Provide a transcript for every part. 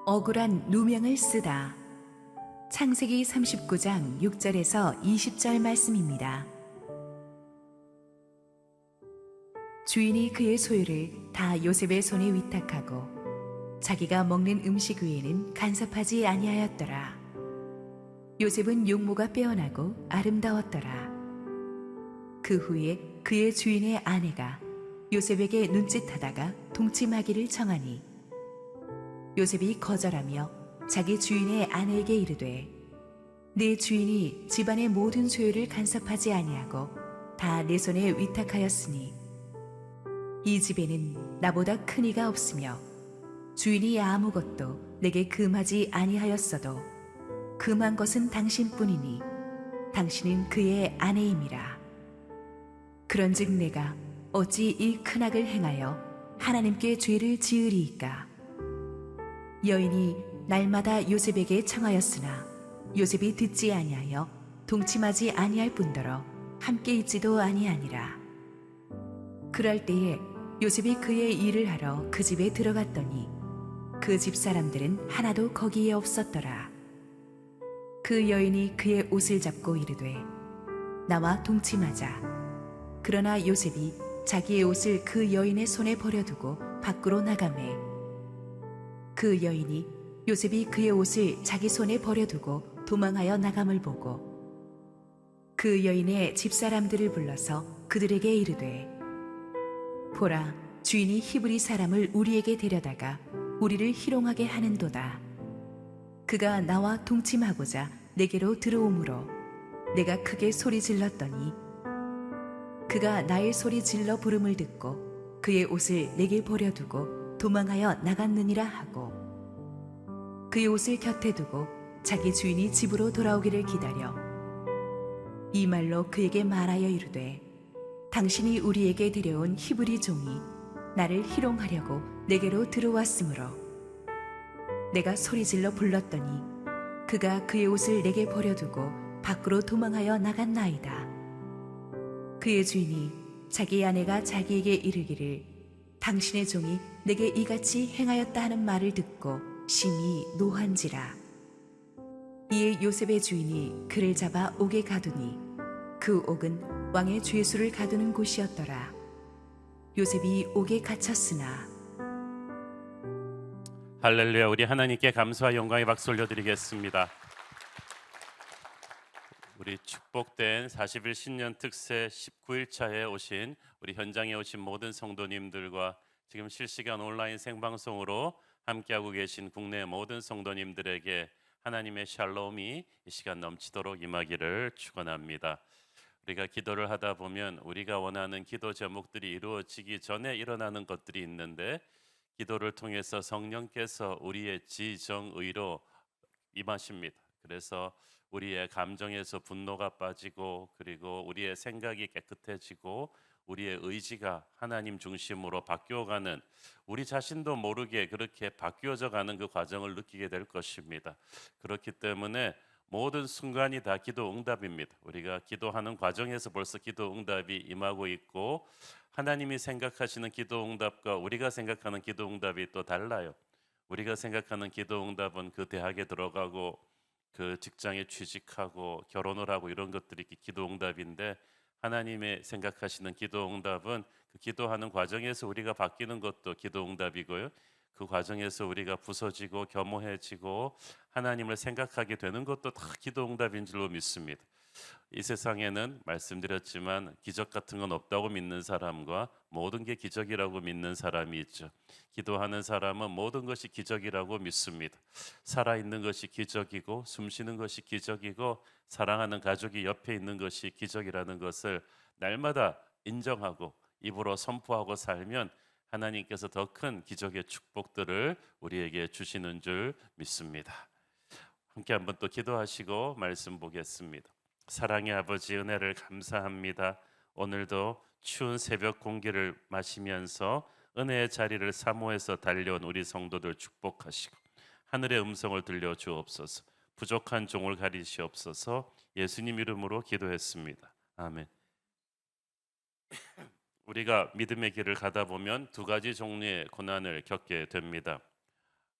억울한 누명을 쓰다. 창세기 39장 6절에서 20절 말씀입니다. 주인이 그의 소유를 다 요셉의 손에 위탁하고 자기가 먹는 음식 외에는 간섭하지 아니하였더라. 요셉은 용모가 빼어나고 아름다웠더라. 그 후에 그의 주인의 아내가 요셉에게 눈짓하다가 동침하기를 청하니 요셉이 거절하며 자기 주인의 아내에게 이르되 내 주인이 집안의 모든 소유를 간섭하지 아니하고 다 내 손에 위탁하였으니 이 집에는 나보다 큰 이가 없으며 주인이 아무것도 내게 금하지 아니하였어도 금한 것은 당신뿐이니 당신은 그의 아내임이라. 그런즉 내가 어찌 이 큰 악을 행하여 하나님께 죄를 지으리이까. 여인이 날마다 요셉에게 청하였으나 요셉이 듣지 아니하여 동침하지 아니할 뿐더러 함께 있지도 아니하니라. 그럴 때에 요셉이 그의 일을 하러 그 집에 들어갔더니 그 집 사람들은 하나도 거기에 없었더라. 그 여인이 그의 옷을 잡고 이르되 나와 동침하자. 그러나 요셉이 자기의 옷을 그 여인의 손에 버려두고 밖으로 나가매 그 여인이 요셉이 그의 옷을 자기 손에 버려두고 도망하여 나감을 보고 그 여인의 집사람들을 불러서 그들에게 이르되 보라, 주인이 히브리 사람을 우리에게 데려다가 우리를 희롱하게 하는도다. 그가 나와 동침하고자 내게로 들어오므로 내가 크게 소리 질렀더니 그가 나의 소리 질러 부름을 듣고 그의 옷을 내게 버려두고 도망하여 나갔느니라 하고 그의 옷을 곁에 두고 자기 주인이 집으로 돌아오기를 기다려 이 말로 그에게 말하여 이르되 당신이 우리에게 데려온 히브리 종이 나를 희롱하려고 내게로 들어왔으므로 내가 소리질러 불렀더니 그가 그의 옷을 내게 버려두고 밖으로 도망하여 나갔나이다. 그의 주인이 자기 아내가 자기에게 이르기를 당신의 종이 내게 이같이 행하였다 하는 말을 듣고 심히 노한지라. 이에 요셉의 주인이 그를 잡아 옥에 가두니 그 옥은 왕의 죄수를 가두는 곳이었더라. 요셉이 옥에 갇혔으나 할렐루야. 우리 하나님께 감사와 영광의 박수 올려드리겠습니다. 우리 축복된 40일 신년 특세 19일차에 오신 우리 현장에 오신 모든 성도님들과 지금 실시간 온라인 생방송으로 함께하고 계신 국내 모든 성도님들에게 하나님의 샬롬이 이 시간 넘치도록 임하기를 축원합니다. 우리가 기도를 하다 보면 우리가 원하는 기도 제목들이 이루어지기 전에 일어나는 것들이 있는데 기도를 통해서 성령께서 우리의 지정의로 임하십니다. 그래서 우리의 감정에서 분노가 빠지고 그리고 우리의 생각이 깨끗해지고 우리의 의지가 하나님 중심으로 바뀌어가는 우리 자신도 모르게 그렇게 바뀌어져 가는 그 과정을 느끼게 될 것입니다. 그렇기 때문에 모든 순간이 다 기도 응답입니다. 우리가 기도하는 과정에서 벌써 기도 응답이 임하고 있고 하나님이 생각하시는 기도 응답과 우리가 생각하는 기도 응답이 또 달라요. 우리가 생각하는 기도 응답은 그 대학에 들어가고 그 직장에 취직하고 결혼을 하고 이런 것들이 기도 응답인데 하나님의 생각하시는 기도 응답은 그 기도하는 과정에서 우리가 바뀌는 것도 기도 응답이고요. 그 과정에서 우리가 부서지고 겸허해지고 하나님을 생각하게 되는 것도 다 기도 응답인 줄로 믿습니다. 이 세상에는 말씀드렸지만 기적 같은 건 없다고 믿는 사람과 모든 게 기적이라고 믿는 사람이 있죠. 기도하는 사람은 모든 것이 기적이라고 믿습니다. 살아있는 것이 기적이고 숨쉬는 것이 기적이고 사랑하는 가족이 옆에 있는 것이 기적이라는 것을 날마다 인정하고 입으로 선포하고 살면 하나님께서 더 큰 기적의 축복들을 우리에게 주시는 줄 믿습니다. 함께 한번 또 기도하시고 말씀 보겠습니다. 사랑의 아버지, 은혜를 감사합니다. 오늘도 추운 새벽 공기를 마시면서 은혜의 자리를 사모해서 달려온 우리 성도들 축복하시고 하늘의 음성을 들려 주옵소서. 부족한 종을 가리시옵소서. 예수님 이름으로 기도했습니다. 아멘. 우리가 믿음의 길을 가다 보면 두 가지 종류의 고난을 겪게 됩니다.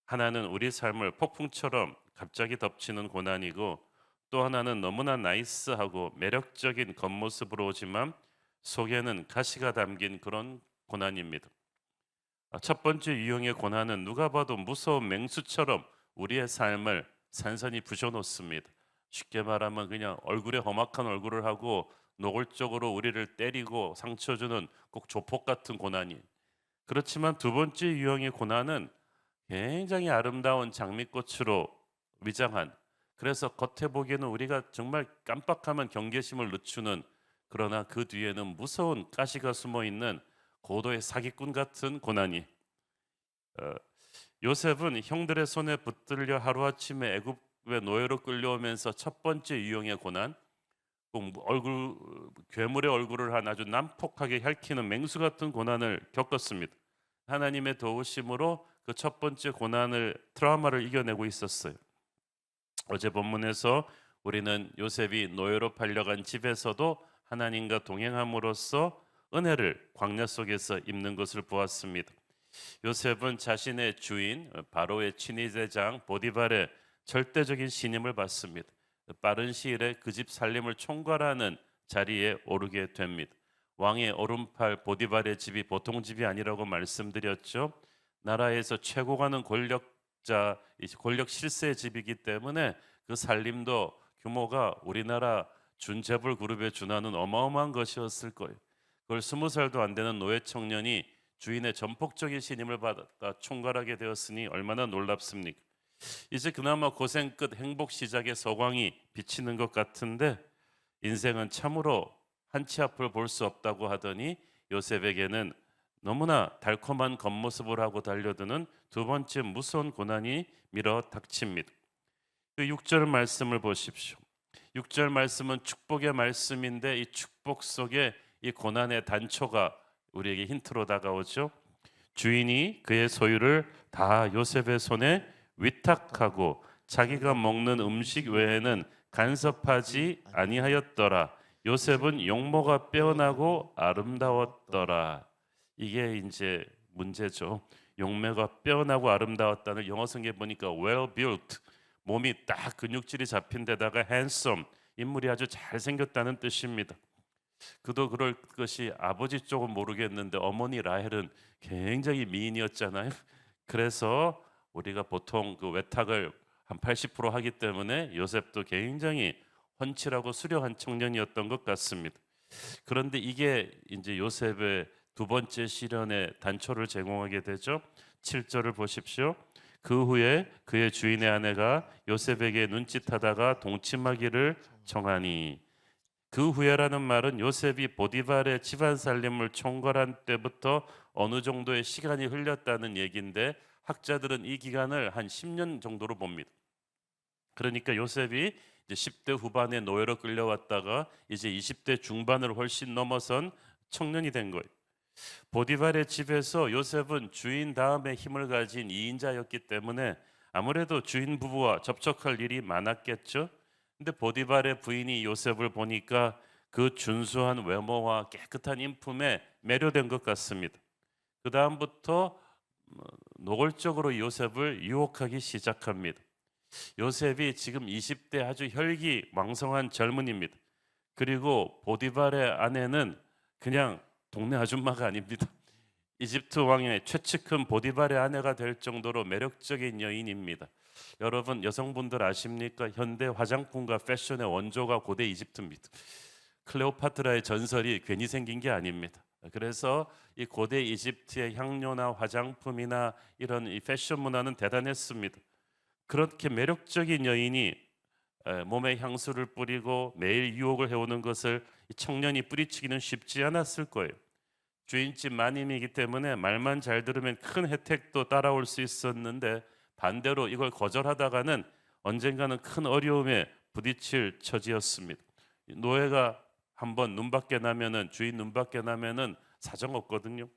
하나는 우리 삶을 폭풍처럼 갑자기 덮치는 고난이고, 또 하나는 너무나 나이스하고 매력적인 겉모습으로 오지만 속에는 가시가 담긴 그런 고난입니다. 첫 번째 유형의 고난은 누가 봐도 무서운 맹수처럼 우리의 삶을 산산이 부셔놓습니다. 쉽게 말하면 그냥 얼굴에 험악한 얼굴을 하고 노골적으로 우리를 때리고 상처 주는 꼭 조폭 같은 고난이. 그렇지만 두 번째 유형의 고난은 굉장히 아름다운 장미꽃으로 위장한, 그래서 겉에 보기에는 우리가 정말 깜빡하면 경계심을 늦추는, 그러나 그 뒤에는 무서운 가시가 숨어 있는 고도의 사기꾼 같은 고난이. 어, 요셉은 형들의 손에 붙들려 하루아침에 애굽의 노예로 끌려오면서 첫 번째 유형의 고난, 꼭 얼굴, 괴물의 얼굴을 한 아주 난폭하게 핥히는 맹수 같은 고난을 겪었습니다. 하나님의 도우심으로 그 첫 번째 고난을, 트라우마를 이겨내고 있었어요. 어제 본문에서 우리는 요셉이 노예로 팔려간 집에서도 하나님과 동행함으로써 은혜를 광야 속에서 입는 것을 보았습니다. 요셉은 자신의 주인 바로의 친위대장 보디발의 절대적인 신임을 받습니다. 빠른 시일에 그 집 살림을 총괄하는 자리에 오르게 됩니다. 왕의 오른팔 보디발의 집이 보통 집이 아니라고 말씀드렸죠. 나라에서 최고 가는 권력자, 권력 실세의 집이기 때문에 그 살림도 규모가 우리나라 준재벌 그룹에 준하는 어마어마한 것이었을 거예요. 그걸 20살도 안 되는 노예 청년이 주인의 전폭적인 신임을 받아 총괄하게 되었으니 얼마나 놀랍습니까? 이제 그나마 고생 끝 행복 시작의 서광이 비치는 것 같은데, 인생은 참으로 한치 앞을 볼 수 없다고 하더니 요셉에게는 너무나 달콤한 겉모습을 하고 달려드는 두 번째 무서운 고난이 밀어 닥칩니다. 그 6절 말씀을 보십시오. 6절 말씀은 축복의 말씀인데, 이 축복 속에 이 고난의 단초가 우리에게 힌트로 다가오죠. 주인이 그의 소유를 다 요셉의 손에 위탁하고 자기가 먹는 음식 외에는 간섭하지 아니하였더라. 요셉은 용모가 빼어나고 아름다웠더라. 이게 이제 문제죠. 용모가 빼어나고 아름다웠다는 영어 성경에 보니까 well built, 몸이 딱 근육질이 잡힌 데다가 handsome, 인물이 아주 잘생겼다는 뜻입니다. 그도 그럴 것이 아버지 쪽은 모르겠는데 어머니 라헬은 굉장히 미인이었잖아요. 그래서 우리가 보통 그 외탁을 한 80% 하기 때문에 요셉도 굉장히 훤칠하고 수려한 청년이었던 것 같습니다. 그런데 이게 이제 요셉의 두 번째 시련의 단초를 제공하게 되죠. 7절을 보십시오. 그 후에 그의 주인의 아내가 요셉에게 눈짓하다가 동침하기를 청하니. 그 후에라는 말은 요셉이 보디발의 집안 살림을 총괄한 때부터 어느 정도의 시간이 흘렸다는 얘기인데, 학자들은 이 기간을 한 10년 정도로 봅니다. 그러니까 요셉이 이제 10대 후반에 노예로 끌려왔다가 이제 20대 중반을 훨씬 넘어선 청년이 된 거예요. 보디발의 집에서 요셉은 주인 다음에 힘을 가진 2인자였기 때문에 아무래도 주인 부부와 접촉할 일이 많았겠죠. 근데 보디발의 부인이 요셉을 보니까 그 준수한 외모와 깨끗한 인품에 매료된 것 같습니다. 그 다음부터 노골적으로 요셉을 유혹하기 시작합니다. 요셉이 지금 20대 아주 혈기왕성한 젊은이입니다. 그리고 보디발의 아내는 그냥 동네 아줌마가 아닙니다. 이집트 왕의 최측근 보디발의 아내가 될 정도로 매력적인 여인입니다. 여러분, 여성분들 아십니까? 현대 화장품과 패션의 원조가 고대 이집트입니다. 클레오파트라의 전설이 괜히 생긴 게 아닙니다. 그래서 이 고대 이집트의 향료나 화장품이나 이런 이 패션 문화는 대단했습니다. 그렇게 매력적인 여인이 몸에 향수를 뿌리고 매일 유혹을 해오는 것을 이 청년이 뿌리치기는 쉽지 않았을 거예요. 주인집 마님이기 때문에 말만 잘 들으면 큰 혜택도 따라올 수 있었는데, 반대로 이걸 거절하다가는 언젠가는 큰 어려움에 부딪힐 처지였습니다. 노예가 한번 눈밖에 나면은, 주인 눈밖에 나면은 사정 없거든요.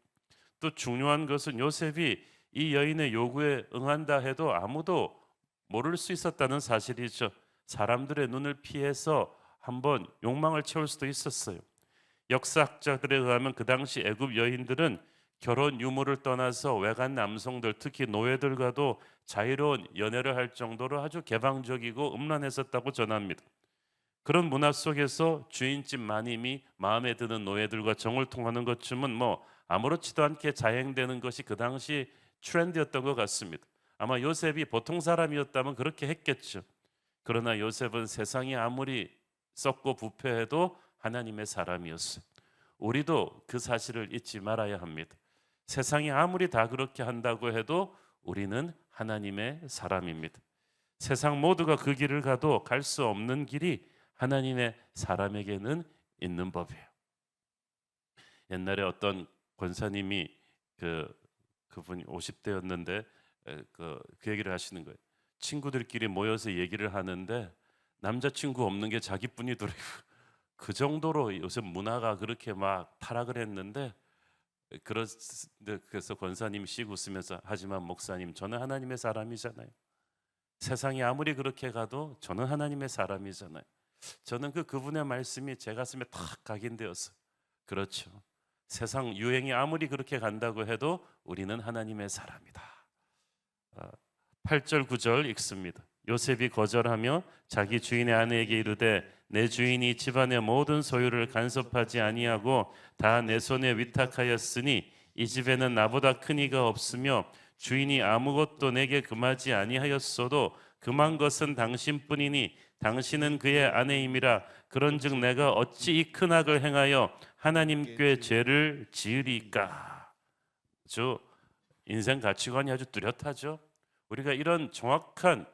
또 중요한 것은 요셉이 이 여인의 요구에 응한다 해도 아무도 모를 수 있었다는 사실이죠. 사람들의 눈을 피해서 한번 욕망을 채울 수도 있었어요. 역사학자들에 의하면 그 당시 애굽 여인들은 결혼 유무를 떠나서 외간 남성들, 특히 노예들과도 자유로운 연애를 할 정도로 아주 개방적이고 음란했었다고 전합니다. 그런 문화 속에서 주인집 마님이 마음에 드는 노예들과 정을 통하는 것쯤은 뭐 아무렇지도 않게 자행되는 것이 그 당시 트렌드였던 것 같습니다. 아마 요셉이 보통 사람이었다면 그렇게 했겠죠. 그러나 요셉은 세상이 아무리 썩고 부패해도 하나님의 사람이었어요. 우리도 그 사실을 잊지 말아야 합니다. 세상이 아무리 다 그렇게 한다고 해도 우리는 하나님의 사람입니다. 세상 모두가 그 길을 가도 갈 수 없는 길이 하나님의 사람에게는 있는 법이에요. 옛날에 어떤 권사님이 그분이 50대였는데 그 얘기를 하시는 거예요. 친구들끼리 모여서 얘기를 하는데 남자친구 없는 게 자기뿐이더라고요. 그 정도로 요새 문화가 그렇게 막 타락을 했는데 그래서 권사님이 씩 웃으면서 하지만 목사님 저는 하나님의 사람이잖아요. 세상이 아무리 그렇게 가도 저는 하나님의 사람이잖아요. 저는 그분의 말씀이 제 가슴에 탁 각인되어서 그렇죠. 세상 유행이 아무리 그렇게 간다고 해도 우리는 하나님의 사람이다. 8절 9절 읽습니다. 요셉이 거절하며 자기 주인의 아내에게 이르되 내 주인이 집안의 모든 소유를 간섭하지 아니하고 다 내 손에 위탁하였으니 이 집에는 나보다 큰 이가 없으며 주인이 아무것도 내게 금하지 아니하였어도 금한 것은 당신뿐이니 당신은 그의 아내임이라. 그런즉 내가 어찌 이 큰 악을 행하여 하나님께 죄를 지으리까. 저 인생 가치관이 아주 뚜렷하죠. 우리가 이런 정확한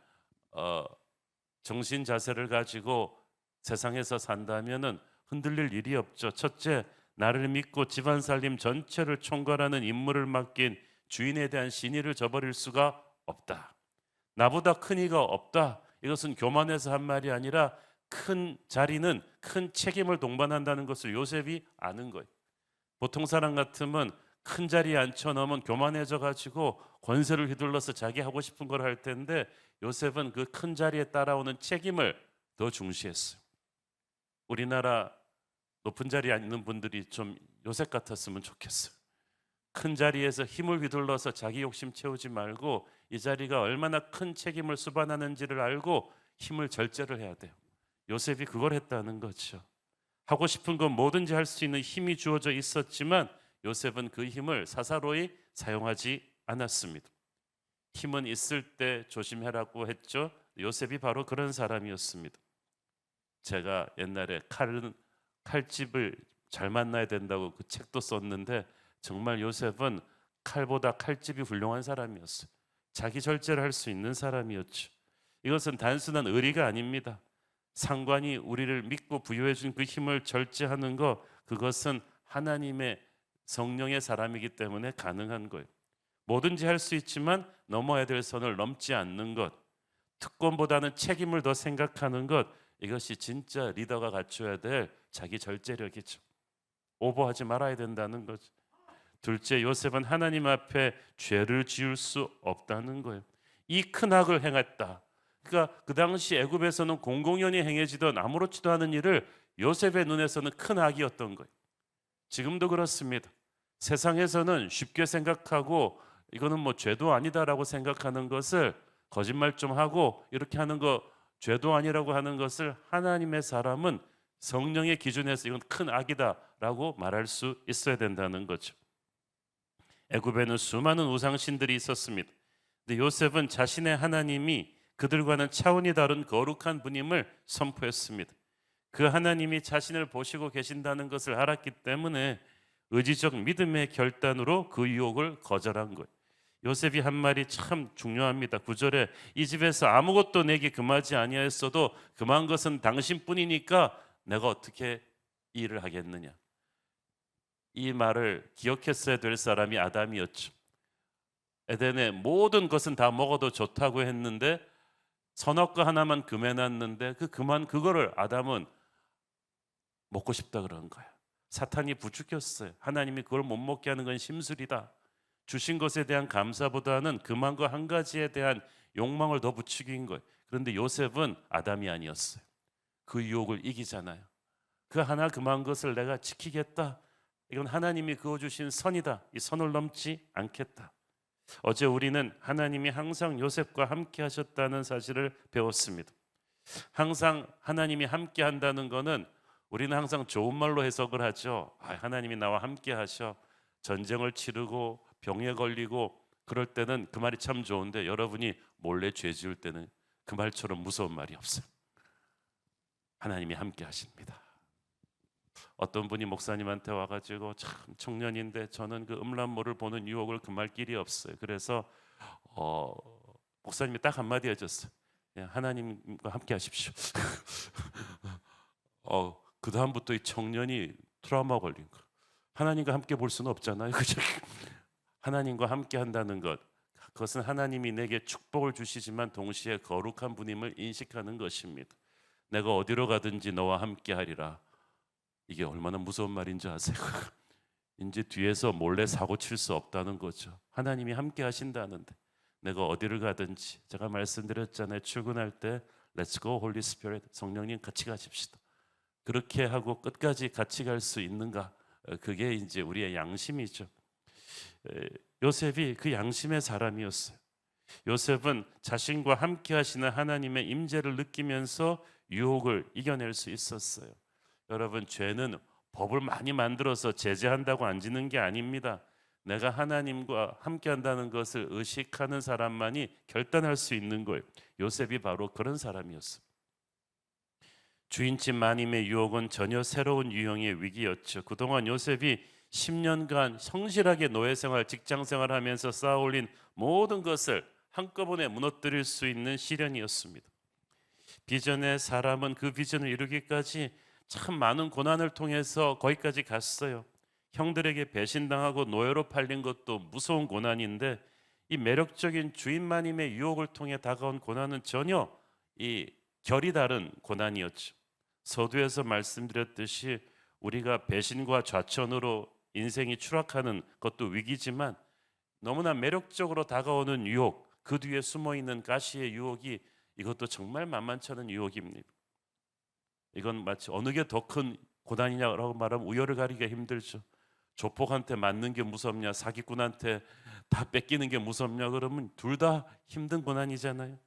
정신 자세를 가지고 세상에서 산다면은 흔들릴 일이 없죠. 첫째, 나를 믿고 집안 살림 전체를 총괄하는 임무를 맡긴 주인에 대한 신의를 저버릴 수가 없다. 나보다 큰 이가 없다. 이것은 교만해서 한 말이 아니라 큰 자리는 큰 책임을 동반한다는 것을 요셉이 아는 거예요. 보통 사람 같으면 큰 자리에 앉혀놓으면 교만해져 가지고 권세를 휘둘러서 자기 하고 싶은 걸 할 텐데 요셉은 그 큰 자리에 따라오는 책임을 더 중시했어요. 우리나라 높은 자리에 앉는 분들이 좀 요셉 같았으면 좋겠어요. 큰 자리에서 힘을 휘둘러서 자기 욕심 채우지 말고 이 자리가 얼마나 큰 책임을 수반하는지를 알고 힘을 절제를 해야 돼요. 요셉이 그걸 했다는 거죠. 하고 싶은 건 뭐든지 할 수 있는 힘이 주어져 있었지만 요셉은 그 힘을 사사로이 사용하지 않았습니다. 힘은 있을 때 조심해라고 했죠. 요셉이 바로 그런 사람이었습니다. 제가 옛날에 칼집을 잘 만나야 된다고 그 책도 썼는데 정말 요셉은 칼보다 칼집이 훌륭한 사람이었어요. 자기 절제를 할 수 있는 사람이었죠. 이것은 단순한 의리가 아닙니다. 상관이 우리를 믿고 부여해 준 그 힘을 절제하는 것, 그것은 하나님의 성령의 사람이기 때문에 가능한 거예요. 뭐든지 할 수 있지만 넘어야 될 선을 넘지 않는 것, 특권보다는 책임을 더 생각하는 것, 이것이 진짜 리더가 갖춰야 될 자기 절제력이죠. 오버하지 말아야 된다는 거죠. 둘째, 요셉은 하나님 앞에 죄를 지을 수 없다는 거예요. 이 큰 악을 행했다. 그러니까 그 당시 애굽에서는 공공연히 행해지던 아무렇지도 않은 일을 요셉의 눈에서는 큰 악이었던 거예요. 지금도 그렇습니다. 세상에서는 쉽게 생각하고 이거는 뭐 죄도 아니다라고 생각하는 것을 거짓말 좀 하고 이렇게 하는 거 죄도 아니라고 하는 것을 하나님의 사람은 성령의 기준에서 이건 큰 악이다라고 말할 수 있어야 된다는 거죠. 애굽에는 수많은 우상신들이 있었습니다. 근데 요셉은 자신의 하나님이 그들과는 차원이 다른 거룩한 분임을 선포했습니다. 그 하나님이 자신을 보시고 계신다는 것을 알았기 때문에 의지적 믿음의 결단으로 그 유혹을 거절한 거예요. 요셉이 한 말이 참 중요합니다. 9절에 이 집에서 아무것도 내게 금하지 아니하였어도 금한 것은 당신뿐이니까 내가 어떻게 이 일을 하겠느냐. 이 말을 기억했어야 될 사람이 아담이었죠. 에덴의 모든 것은 다 먹어도 좋다고 했는데 선악과 하나만 금해놨는데 그 금한 그거를 아담은 먹고 싶다 그런 거야. 사탄이 부추겼어요. 하나님이 그걸 못 먹게 하는 건 심술이다. 주신 것에 대한 감사보다는 금한 거 한 가지에 대한 욕망을 더 부추긴 거예요. 그런데 요셉은 아담이 아니었어요. 그 유혹을 이기잖아요. 그 하나 금한 것을 내가 지키겠다. 이건 하나님이 그어주신 선이다. 이 선을 넘지 않겠다. 어제 우리는 하나님이 항상 요셉과 함께 하셨다는 사실을 배웠습니다. 항상 하나님이 함께 한다는 것은 우리는 항상 좋은 말로 해석을 하죠. 하나님이 나와 함께 하셔. 전쟁을 치르고 병에 걸리고 그럴 때는 그 말이 참 좋은데, 여러분이 몰래 죄 지을 때는 그 말처럼 무서운 말이 없어요. 하나님이 함께 하십니다. 어떤 분이 목사님한테 와가지고, 참 청년인데 저는 그 음란물을 보는 유혹을 금할 길이 없어요. 그래서 목사님이 딱 한마디 해줬어요. 하나님과 함께 하십시오. 그 다음부터 이 청년이 트라우마 걸린 거. 하나님과 함께 볼 수는 없잖아요. 그죠? 하나님과 함께 한다는 것, 그것은 하나님이 내게 축복을 주시지만 동시에 거룩한 분임을 인식하는 것입니다. 내가 어디로 가든지 너와 함께 하리라. 이게 얼마나 무서운 말인지 아세요? 이제 뒤에서 몰래 사고 칠 수 없다는 거죠. 하나님이 함께 하신다는데 내가 어디를 가든지, 제가 말씀드렸잖아요. 출근할 때 Let's go Holy Spirit, 성령님 같이 가십시다. 그렇게 하고 끝까지 같이 갈 수 있는가? 그게 이제 우리의 양심이죠. 요셉이 그 양심의 사람이었어요. 요셉은 자신과 함께 하시는 하나님의 임재를 느끼면서 유혹을 이겨낼 수 있었어요. 여러분, 죄는 법을 많이 만들어서 제재한다고 안 지는 게 아닙니다. 내가 하나님과 함께 한다는 것을 의식하는 사람만이 결단할 수 있는 거예요. 요셉이 바로 그런 사람이었어요. 주인집 마님의 유혹은 전혀 새로운 유형의 위기였죠. 그동안 요셉이 10년간 성실하게 노예생활, 직장생활 하면서 쌓아올린 모든 것을 한꺼번에 무너뜨릴 수 있는 시련이었습니다. 비전의 사람은 그 비전을 이루기까지 참 많은 고난을 통해서 거기까지 갔어요. 형들에게 배신당하고 노예로 팔린 것도 무서운 고난인데, 이 매력적인 주인 마님의 유혹을 통해 다가온 고난은 전혀 이 결이 다른 고난이었죠. 서두에서 말씀드렸듯이 우리가 배신과 좌천으로 인생이 추락하는 것도 위기지만, 너무나 매력적으로 다가오는 유혹, 그 뒤에 숨어있는 가시의 유혹이, 이것도 정말 만만치 않은 유혹입니다. 이건 마치 어느 게 더 큰 고난이냐라고 말하면 우열을 가리기가 힘들죠. 조폭한테 맞는 게 무섭냐, 사기꾼한테 다 뺏기는 게 무섭냐, 그러면 둘 다 힘든 고난이잖아요.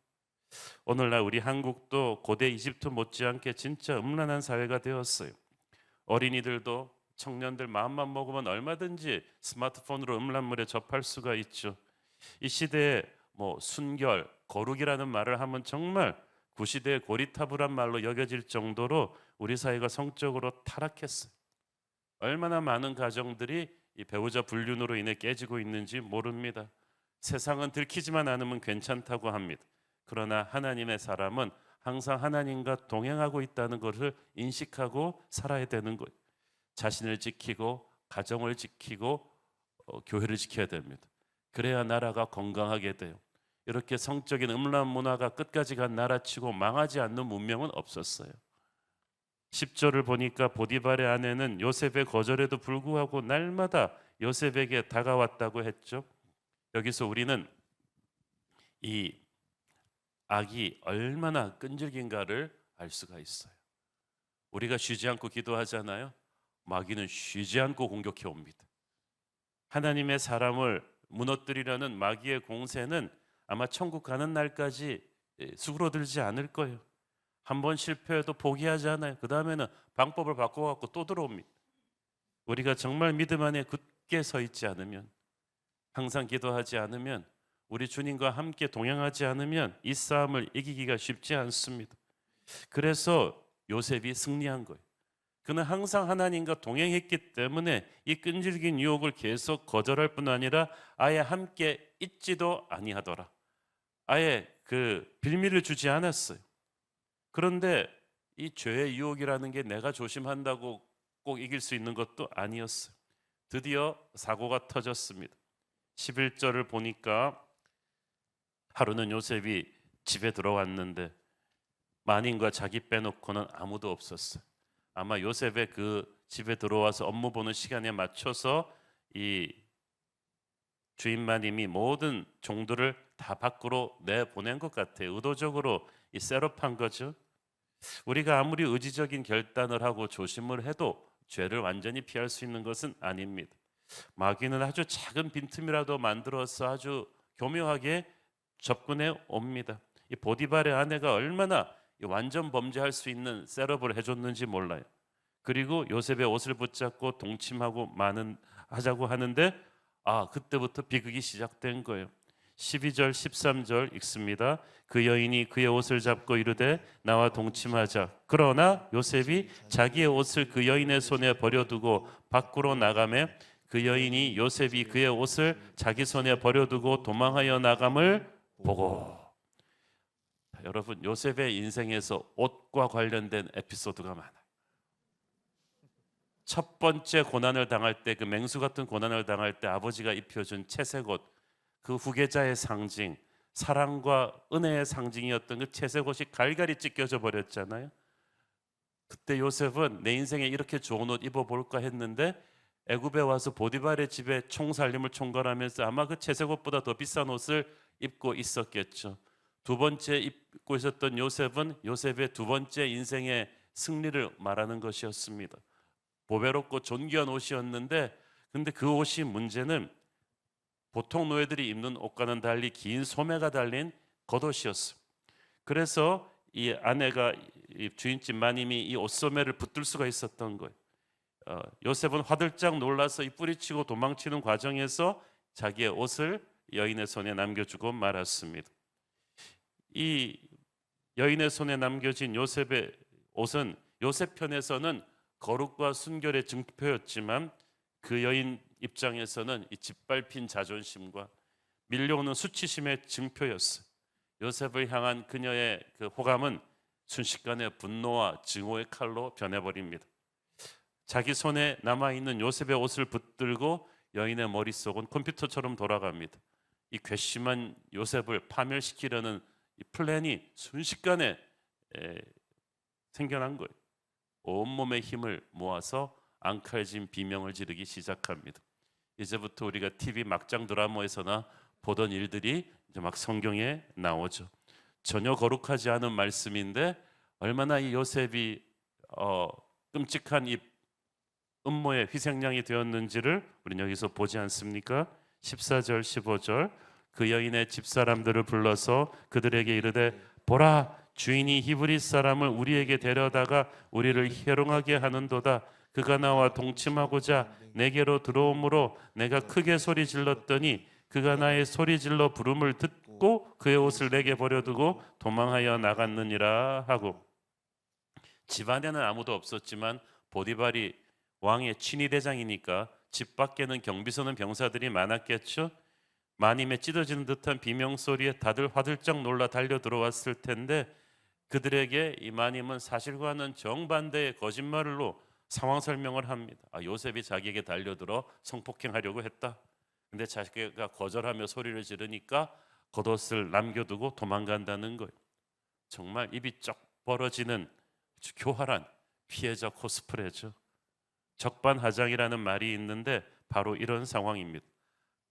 오늘날 우리 한국도 고대 이집트 못지않게 진짜 음란한 사회가 되었어요. 어린이들도 청년들 마음만 먹으면 얼마든지 스마트폰으로 음란물에 접할 수가 있죠. 이 시대에 순결, 거룩이라는 말을 하면 정말 구시대의 고리타분한 말로 여겨질 정도로 우리 사회가 성적으로 타락했어요. 얼마나 많은 가정들이 이 배우자 불륜으로 인해 깨지고 있는지 모릅니다. 세상은 들키지만 않으면 괜찮다고 합니다. 그러나 하나님의 사람은 항상 하나님과 동행하고 있다는 것을 인식하고 살아야 되는 거예요. 자신을 지키고 가정을 지키고 교회를 지켜야 됩니다. 그래야 나라가 건강하게 돼요. 이렇게 성적인 음란 문화가 끝까지 간 나라치고 망하지 않는 문명은 없었어요. 10절을 보니까 보디발의 아내는 요셉의 거절에도 불구하고 날마다 요셉에게 다가왔다고 했죠. 여기서 우리는 이 악이 얼마나 끈질긴가를 알 수가 있어요. 우리가 쉬지 않고 기도하잖아요. 마귀는 쉬지 않고 공격해 옵니다. 하나님의 사람을 무너뜨리려는 마귀의 공세는 아마 천국 가는 날까지 수그러들지 않을 거예요. 한번 실패해도 포기하지 않아요. 그 다음에는 방법을 바꿔갖고 또 들어옵니다. 우리가 정말 믿음 안에 굳게 서 있지 않으면, 항상 기도하지 않으면, 우리 주님과 함께 동행하지 않으면 이 싸움을 이기기가 쉽지 않습니다. 그래서 요셉이 승리한 거예요. 그는 항상 하나님과 동행했기 때문에 이 끈질긴 유혹을 계속 거절할 뿐 아니라 아예 함께 있지도 아니하더라. 아예 그 빌미를 주지 않았어요. 그런데 이 죄의 유혹이라는 게 내가 조심한다고 꼭 이길 수 있는 것도 아니었어요. 드디어 사고가 터졌습니다. 11절을 보니까 하루는 요셉이 집에 들어왔는데 마님과 자기 빼놓고는 아무도 없었어요. 아마 요셉의 그 집에 들어와서 업무 보는 시간에 맞춰서 이 주인 마님이 모든 종들을 다 밖으로 내보낸 것 같아요. 의도적으로 이 셋업한 거죠. 우리가 아무리 의지적인 결단을 하고 조심을 해도 죄를 완전히 피할 수 있는 것은 아닙니다. 마귀는 아주 작은 빈틈이라도 만들어서 아주 교묘하게 접근해 옵니다. 이 보디발의 아내가 얼마나 이 완전 범죄할 수 있는 셋업을 해줬는지 몰라요. 그리고 요셉의 옷을 붙잡고 동침하고 하자고 하는데 그때부터 비극이 시작된 거예요. 12절 13절 읽습니다. 그 여인이 그의 옷을 잡고 이르되 나와 동침하자. 그러나 요셉이 자기의 옷을 그 여인의 손에 버려두고 밖으로 나가매 그 여인이 요셉이 그의 옷을 자기 손에 버려두고 도망하여 나감을 보고. 여러분, 요셉의 인생에서 옷과 관련된 에피소드가 많아요. 첫 번째 고난을 당할 때, 그 맹수 같은 고난을 당할 때 아버지가 입혀준 채색옷, 그 후계자의 상징, 사랑과 은혜의 상징이었던 그 채색옷이 갈갈이 찢겨져 버렸잖아요. 그때 요셉은 내 인생에 이렇게 좋은 옷 입어볼까 했는데 애굽에 와서 보디발의 집에 총살림을 총괄하면서 아마 그 채색옷보다 더 비싼 옷을 입고 있었겠죠. 두 번째 입고 있었던 요셉은 요셉의 두 번째 인생의 승리를 말하는 것이었습니다. 보배롭고 존귀한 옷이었는데, 근데 그 옷이 문제는 보통 노예들이 입는 옷과는 달리 긴 소매가 달린 겉옷이었어요. 그래서 이 아내가, 이 주인집 마님이 이 옷소매를 붙들 수가 있었던 거예요. 요셉은 화들짝 놀라서 이 뿌리치고 도망치는 과정에서 자기의 옷을 여인의 손에 남겨주고 말았습니다. 이 여인의 손에 남겨진 요셉의 옷은 요셉 편에서는 거룩과 순결의 증표였지만 그 여인 입장에서는 이 짓밟힌 자존심과 밀려오는 수치심의 증표였어요. 요셉을 향한 그녀의 그 호감은 순식간에 분노와 증오의 칼로 변해버립니다. 자기 손에 남아있는 요셉의 옷을 붙들고 여인의 머릿속은 컴퓨터처럼 돌아갑니다. 이 괘씸한 요셉을 파멸시키려는 이 플랜이 순식간에 생겨난 거예요. 온몸의 힘을 모아서 앙칼진 비명을 지르기 시작합니다. 이제부터 우리가 TV 막장 드라마에서나 보던 일들이 이제 막 성경에 나오죠. 전혀 거룩하지 않은 말씀인데 얼마나 이 요셉이 끔찍한 이 음모의 희생양이 되었는지를 우리는 여기서 보지 않습니까? 14절 15절 그 여인의 집사람들을 불러서 그들에게 이르되 보라, 주인이 히브리 사람을 우리에게 데려다가 우리를 희롱하게 하는도다. 그가 나와 동침하고자 내게로 들어오므로 내가 크게 소리 질렀더니 그가 나의 소리 질러 부름을 듣고 그의 옷을 내게 버려두고 도망하여 나갔느니라 하고. 집안에는 아무도 없었지만 보디발이 왕의 친위대장이니까 집 밖에는 경비 서는 병사들이 많았겠죠. 마님의 찢어지는 듯한 비명소리에 다들 화들짝 놀라 달려 들어왔을 텐데 그들에게 이 마님은 사실과는 정반대의 거짓말로 상황 설명을 합니다. 요셉이 자기에게 달려들어 성폭행하려고 했다. 근데 자기가 거절하며 소리를 지르니까 겉옷을 남겨두고 도망간다는 거예요. 정말 입이 쩍 벌어지는 아주 교활한 피해자 코스프레죠. 적반하장이라는 말이 있는데 바로 이런 상황입니다.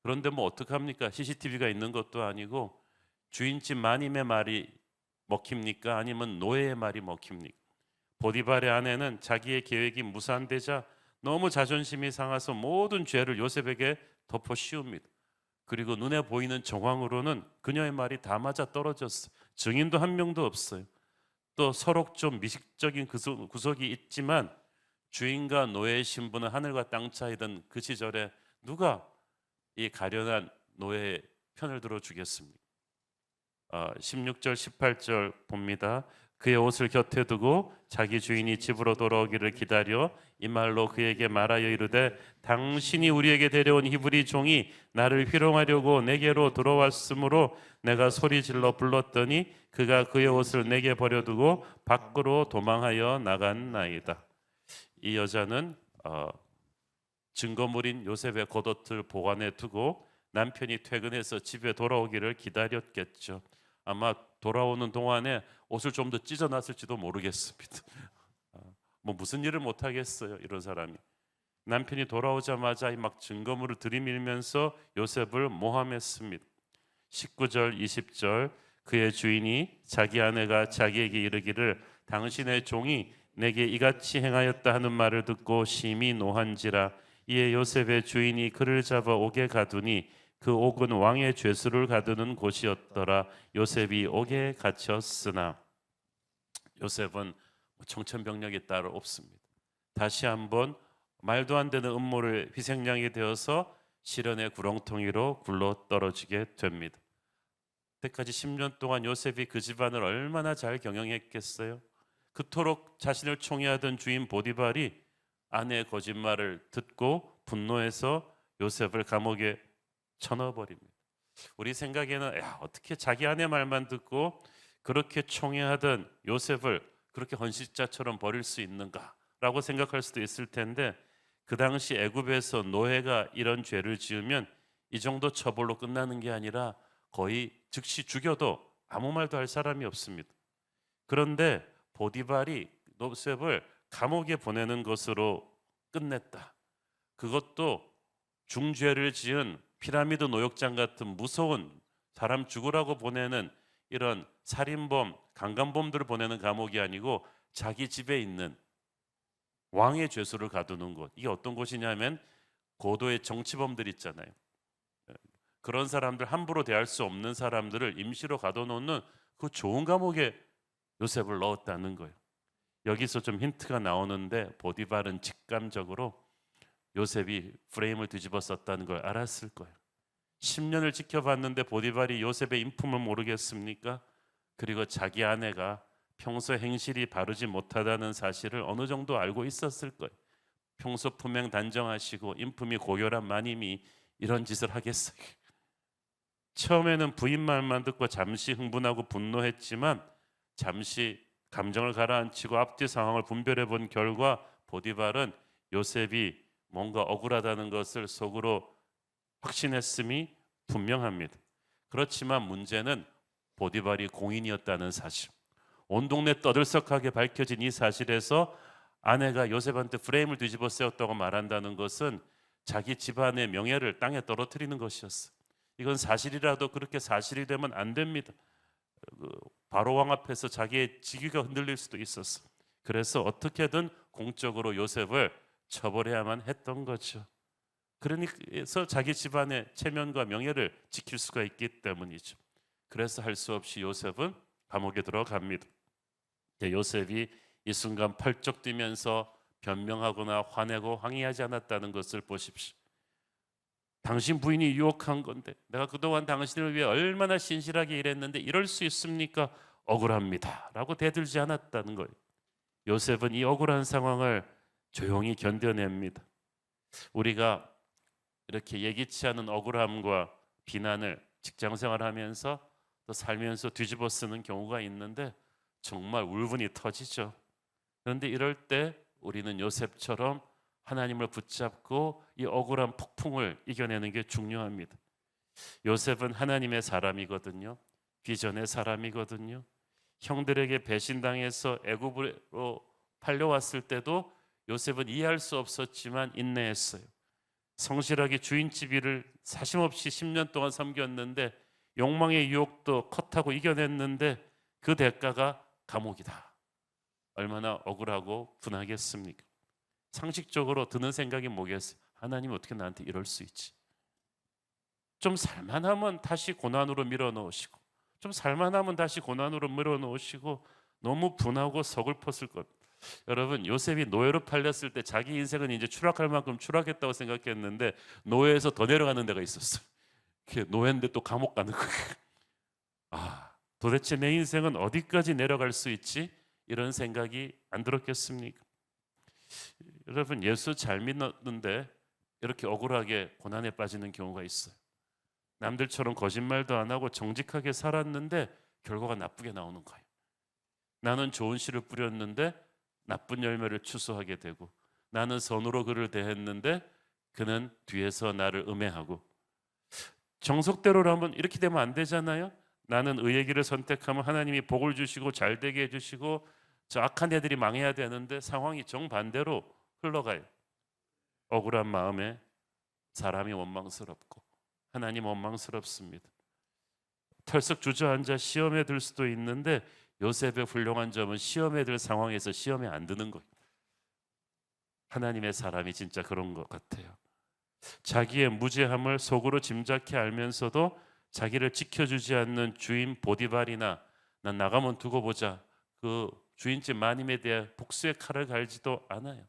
그런데 뭐 어떡합니까? CCTV가 있는 것도 아니고 주인집 마님의 말이 먹힙니까? 아니면 노예의 말이 먹힙니까? 보디발의 아내는 자기의 계획이 무산되자 너무 자존심이 상해서 모든 죄를 요셉에게 덮어 씌웁니다. 그리고 눈에 보이는 정황으로는 그녀의 말이 다 맞아 떨어졌어요. 증인도 한 명도 없어요. 또 서로 좀 미식적인 구석이 있지만 주인과 노예의 신분은 하늘과 땅 차이던 그 시절에 누가 이 가련한 노예의 편을 들어주겠습니까? 16절 18절 봅니다. 그의 옷을 곁에 두고 자기 주인이 집으로 돌아오기를 기다려 이 말로 그에게 말하여 이르되 당신이 우리에게 데려온 히브리 종이 나를 희롱하려고 내게로 들어왔으므로 내가 소리질러 불렀더니 그가 그의 옷을 내게 버려두고 밖으로 도망하여 나갔나이다. 이 여자는 증거물인 요셉의 겉옷을 보관해 두고 남편이 퇴근해서 집에 돌아오기를 기다렸겠죠. 아마 돌아오는 동안에 옷을 좀 더 찢어놨을지도 모르겠습니다. 뭐 무슨 일을 못 하겠어요, 이런 사람이. 남편이 돌아오자마자 막 증거물을 들이밀면서 요셉을 모함했습니다. 19절 20절 그의 주인이 자기 아내가 자기에게 이르기를 당신의 종이 내게 이같이 행하였다 하는 말을 듣고 심히 노한지라. 이에 요셉의 주인이 그를 잡아 옥에 가두니 그 옥은 왕의 죄수를 가두는 곳이었더라. 요셉이 옥에 갇혔으나 요셉은 청천벽력이 따로 없습니다. 다시 한번 말도 안 되는 음모를 희생양이 되어서 시련의 구렁텅이로 굴러 떨어지게 됩니다. 그때까지 10년 동안 요셉이 그 집안을 얼마나 잘 경영했겠어요? 그토록 자신을 총애하던 주인 보디발이 아내의 거짓말을 듣고 분노해서 요셉을 감옥에 쳐넣어버립니다. 우리 생각에는 어떻게 자기 아내 말만 듣고 그렇게 총애하던 요셉을 그렇게 헌신자처럼 버릴 수 있는가라고 생각할 수도 있을 텐데, 그 당시 애굽에서 노예가 이런 죄를 지으면 이 정도 처벌로 끝나는 게 아니라 거의 즉시 죽여도 아무 말도 할 사람이 없습니다. 그런데 보디발이 요셉을 감옥에 보내는 것으로 끝냈다. 그것도 중죄를 지은 피라미드 노역장 같은 무서운 사람 죽으라고 보내는 이런 살인범, 강간범들을 보내는 감옥이 아니고 자기 집에 있는 왕의 죄수를 가두는 곳. 이게 어떤 곳이냐면 고도의 정치범들 있잖아요. 그런 사람들, 함부로 대할 수 없는 사람들을 임시로 가둬놓는 그 좋은 감옥에 요셉을 넣었다는 거예요. 여기서 좀 힌트가 나오는데 보디발은 직감적으로 요셉이 프레임을 뒤집어 썼다는 걸 알았을 거예요. 10년을 지켜봤는데 보디발이 요셉의 인품을 모르겠습니까? 그리고 자기 아내가 평소 행실이 바르지 못하다는 사실을 어느 정도 알고 있었을 거예요. 평소 품행 단정하시고 인품이 고결한 마님이 이런 짓을 하겠어요? 처음에는 부인 말만 듣고 잠시 흥분하고 분노했지만 잠시 감정을 가라앉히고 앞뒤 상황을 분별해 본 결과 보디발은 요셉이 뭔가 억울하다는 것을 속으로 확신했음이 분명합니다. 그렇지만 문제는 보디발이 공인이었다는 사실. 온 동네 떠들썩하게 밝혀진 이 사실에서 아내가 요셉한테 프레임을 뒤집어 세웠다고 말한다는 것은 자기 집안의 명예를 땅에 떨어뜨리는 것이었어. 이건 사실이라도 그렇게 사실이 되면 안 됩니다. 바로 왕 앞에서 자기의 직위가 흔들릴 수도 있었어. 그래서 어떻게든 공적으로 요셉을 처벌해야만 했던 거죠. 그래서 자기 집안의 체면과 명예를 지킬 수가 있기 때문이죠. 그래서 할 수 없이 요셉은 감옥에 들어갑니다. 요셉이 이 순간 펄쩍 뛰면서 변명하거나 화내고 항의하지 않았다는 것을 보십시오. 당신 부인이 유혹한 건데 내가 그동안 당신을 위해 얼마나 신실하게 일했는데 이럴 수 있습니까? 억울합니다 라고 대들지 않았다는 거예요. 요셉은 이 억울한 상황을 조용히 견뎌냅니다. 우리가 이렇게 예기치 않은 억울함과 비난을 직장생활하면서 또 살면서 뒤집어 쓰는 경우가 있는데 정말 울분이 터지죠. 그런데 이럴 때 우리는 요셉처럼 하나님을 붙잡고 이 억울한 폭풍을 이겨내는 게 중요합니다. 요셉은 하나님의 사람이거든요. 비전의 사람이거든요. 형들에게 배신당해서 애굽으로 팔려왔을 때도 요셉은 이해할 수 없었지만 인내했어요. 성실하게 주인집 일을 사심없이 10년 동안 섬겼는데 욕망의 유혹도 컷하고 이겨냈는데 그 대가가 감옥이다. 얼마나 억울하고 분하겠습니까? 상식적으로 드는 생각이 뭐겠어요? 하나님 어떻게 나한테 이럴 수 있지? 좀 살만하면 다시 고난으로 밀어넣으시고 좀 살만하면 다시 고난으로 밀어넣으시고 너무 분하고 서글펐을 것. 여러분, 요셉이 노예로 팔렸을 때 자기 인생은 이제 추락할 만큼 추락했다고 생각했는데 노예에서 더 내려가는 데가 있었어요. 노예인데 또 감옥 가는 거예요. 도대체 내 인생은 어디까지 내려갈 수 있지? 이런 생각이 안 들었겠습니까? 여러분, 예수 잘 믿는데 이렇게 억울하게 고난에 빠지는 경우가 있어요. 남들처럼 거짓말도 안 하고 정직하게 살았는데 결과가 나쁘게 나오는 거예요. 나는 좋은 씨를 뿌렸는데 나쁜 열매를 추수하게 되고, 나는 선으로 그를 대했는데 그는 뒤에서 나를 음해하고. 정석대로라면 이렇게 되면 안 되잖아요. 나는 의의 길을 선택하면 하나님이 복을 주시고 잘 되게 해주시고 저 악한 애들이 망해야 되는데 상황이 정반대로 흘러가요. 억울한 마음에 사람이 원망스럽고 하나님 원망스럽습니다. 털썩 주저앉아 시험에 들 수도 있는데 요셉의 훌륭한 점은 시험에 들 상황에서 시험에 안 드는 거예요. 하나님의 사람이 진짜 그런 것 같아요. 자기의 무죄함을 속으로 짐작해 알면서도 자기를 지켜주지 않는 주인 보디발이나 난 나가면 두고 보자, 그 주인집 마님에 대해 복수의 칼을 갈지도 않아요.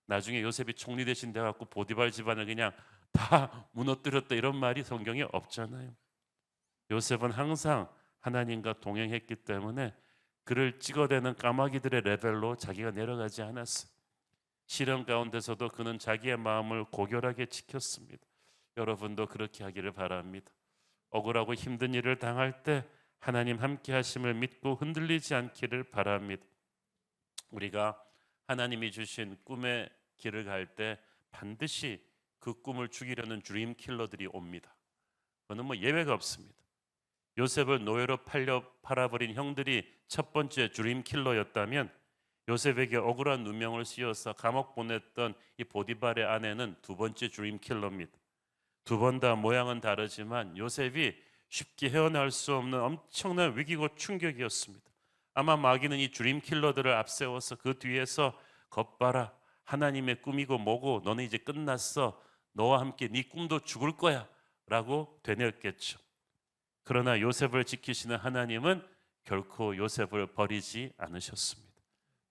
나중에 요셉이 총리 대신 돼갖고 보디발 집안을 그냥 다 무너뜨렸다 이런 말이 성경에 없잖아요. 요셉은 항상 하나님과 동행했기 때문에 그를 찍어대는 까마귀들의 레벨로 자기가 내려가지 않았어요. 시련 가운데서도 그는 자기의 마음을 고결하게 지켰습니다. 여러분도 그렇게 하기를 바랍니다. 억울하고 힘든 일을 당할 때 하나님 함께 하심을 믿고 흔들리지 않기를 바랍니다. 우리가 하나님이 주신 꿈의 길을 갈 때 반드시 그 꿈을 죽이려는 드림 킬러들이 옵니다. 그거는 뭐 예외가 없습니다. 요셉을 노예로 팔아버린 형들이 첫 번째 드림 킬러였다면 요셉에게 억울한 누명을 씌워서 감옥 보냈던 이 보디발의 아내는 두 번째 드림 킬러입니다. 두 번 다 모양은 다르지만 요셉이 쉽게 헤어날 수 없는 엄청난 위기고 충격이었습니다. 아마 마귀는 이 드림 킬러들을 앞세워서 그 뒤에서 겉봐라, 하나님의 꿈이고 뭐고 너는 이제 끝났어, 너와 함께 네 꿈도 죽을 거야 라고 되뇌었겠죠. 그러나 요셉을 지키시는 하나님은 결코 요셉을 버리지 않으셨습니다.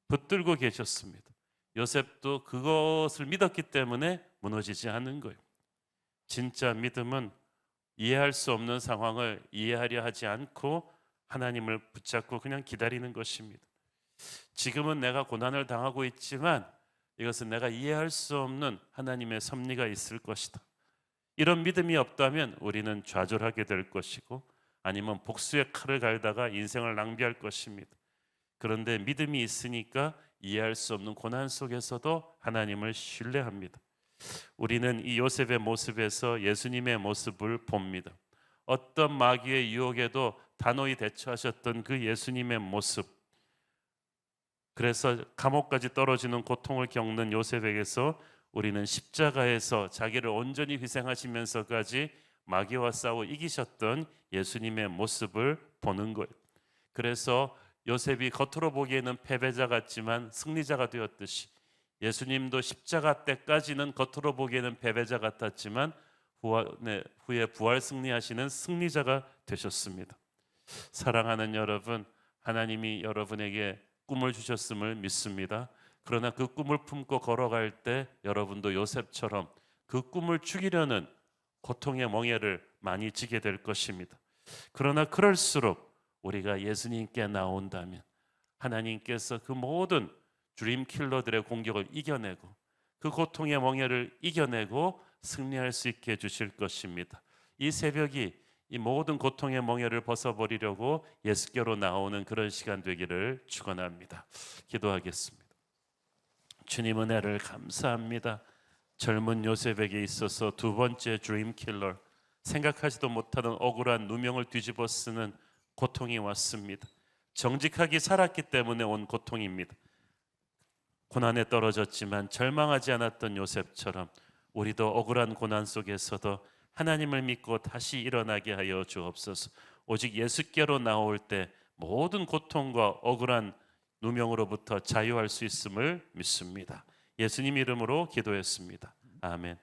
붙들고 계셨습니다. 요셉도 그것을 믿었기 때문에 무너지지 않는 거예요. 진짜 믿음은 이해할 수 없는 상황을 이해하려 하지 않고 하나님을 붙잡고 그냥 기다리는 것입니다. 지금은 내가 고난을 당하고 있지만 이것은 내가 이해할 수 없는 하나님의 섭리가 있을 것이다. 이런 믿음이 없다면 우리는 좌절하게 될 것이고 아니면 복수의 칼을 갈다가 인생을 낭비할 것입니다. 그런데 믿음이 있으니까 이해할 수 없는 고난 속에서도 하나님을 신뢰합니다. 우리는 이 요셉의 모습에서 예수님의 모습을 봅니다. 어떤 마귀의 유혹에도 단호히 대처하셨던 그 예수님의 모습. 그래서 감옥까지 떨어지는 고통을 겪는 요셉에게서 우리는 십자가에서 자기를 온전히 희생하시면서까지 마귀와 싸워 이기셨던 예수님의 모습을 보는 거예요. 그래서 요셉이 겉으로 보기에는 패배자 같지만 승리자가 되었듯이 예수님도 십자가 때까지는 겉으로 보기에는 패배자 같았지만 후에 부활 승리하시는 승리자가 되셨습니다. 사랑하는 여러분, 하나님이 여러분에게 꿈을 주셨음을 믿습니다. 그러나 그 꿈을 품고 걸어갈 때 여러분도 요셉처럼 그 꿈을 죽이려는 고통의 멍에를 많이 지게 될 것입니다. 그러나 그럴수록 우리가 예수님께 나온다면 하나님께서 그 모든 드림 킬러들의 공격을 이겨내고 그 고통의 멍에를 이겨내고 승리할 수 있게 해주실 것입니다. 이 새벽이 이 모든 고통의 멍에를 벗어버리려고 예수께로 나오는 그런 시간 되기를 축원합니다. 기도하겠습니다. 주님 은혜를 감사합니다. 젊은 요셉에게 있어서 두 번째 드림 킬러, 생각하지도 못하는 억울한 누명을 뒤집어 쓰는 고통이 왔습니다. 정직하게 살았기 때문에 온 고통입니다. 고난에 떨어졌지만 절망하지 않았던 요셉처럼 우리도 억울한 고난 속에서도 하나님을 믿고 다시 일어나게 하여 주옵소서. 오직 예수께로 나올 때 모든 고통과 억울한 누명으로부터 자유할 수 있음을 믿습니다. 예수님 이름으로 기도했습니다. 아멘.